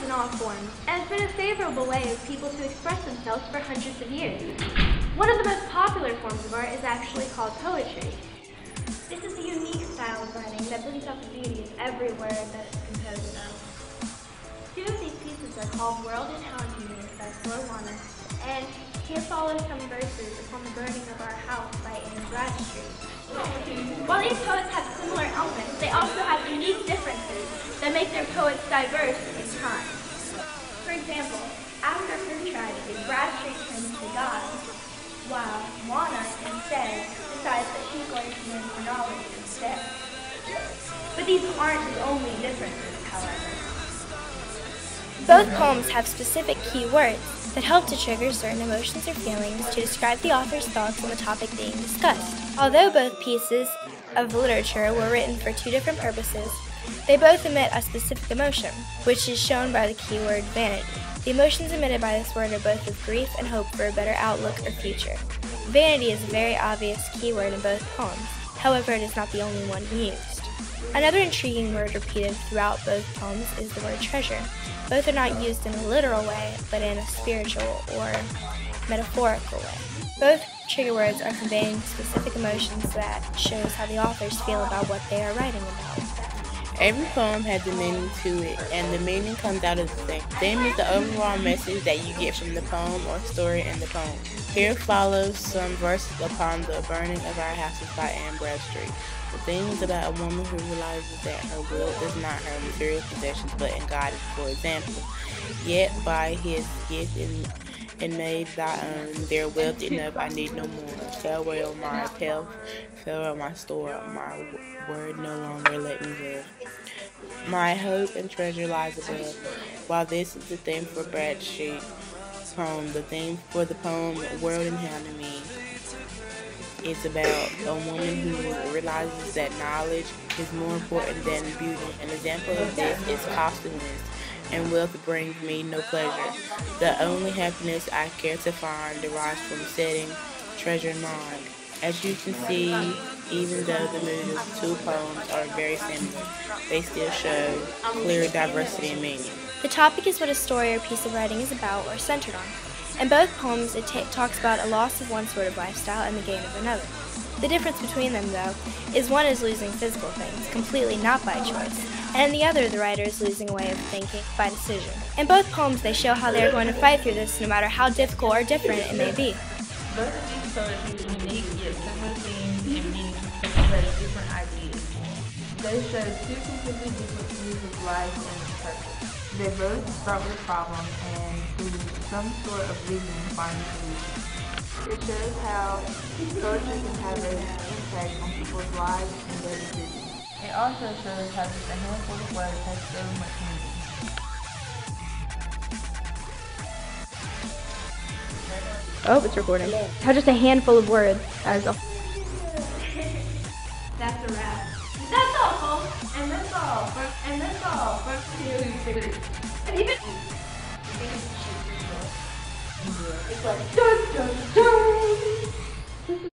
in all forms, and it's been a favorable way of people to express themselves for hundreds of years. One of the most popular forms of art is actually called poetry. This is a unique style of writing that brings out the beauty of every word that it's composed of. Two of these pieces are called World in Harmony by Sorowana, and here follows some verses upon the burning of our house by Anne Bradstreet. While these poets have similar elements, they also have unique differences that make their poets diverse in time. For example, after her tragedy, Bradstreet turns to God, while Wana instead decides that she's going to learn chronology instead. But these aren't the only differences, however. Both poems have specific key words that help to trigger certain emotions or feelings to describe the author's thoughts on the topic being discussed. Although both pieces of literature were written for two different purposes, they both emit a specific emotion, which is shown by the keyword vanity. The emotions emitted by this word are both of grief and hope for a better outlook or future. Vanity is a very obvious keyword in both poems, however it is not the only one used. Another intriguing word repeated throughout both poems is the word treasure. Both are not used in a literal way, but in a spiritual or metaphorical way. Both trigger words are conveying specific emotions that shows how the authors feel about what they are writing about. Every poem has a meaning to it, and the meaning comes out of the theme. Theme is the overall message that you get from the poem or story in the poem. Here follows some verses upon the burning of our houses by Anne Bradstreet. The theme is about a woman who realizes that her will is not her material possessions, but in God. For example, yet by His gift and made thy own, their wealth enough, I need no more. Farewell my pelf, farewell my store, my word no longer let me live. My hope and treasure lies above. While this is the theme for Bradstreet's poem, the theme for the poem World in Harmony is about a woman who realizes that knowledge is more important than beauty. An example of this is costliness, and wealth brings me no pleasure. The only happiness I care to find derives from setting treasure in mind. As you can see, even though the mood of two poems are very similar, they still show clear diversity in meaning. The topic is what a story or piece of writing is about or centered on. In both poems, it talks about a loss of one sort of lifestyle and the gain of another. The difference between them, though, is one is losing physical things, completely not by choice, and in the other, the writer is losing a way of thinking by decision. In both poems, they show how they are going to fight through this no matter how difficult or different it may be. Both of these poems use unique yet similar themes and meanings to express different ideas. They show two completely different views of life and purpose. They both start with a problem and through some sort of reason find a solution. It shows how poetry can have an impact on people's lives and their decisions. It also shows how just a handful of words has so much meaning. Oh, it's recording. How just a handful of words as a... That's a wrap. That's all, folks. And that's all. And that's all. And even... It's like... Dun, dun, dun.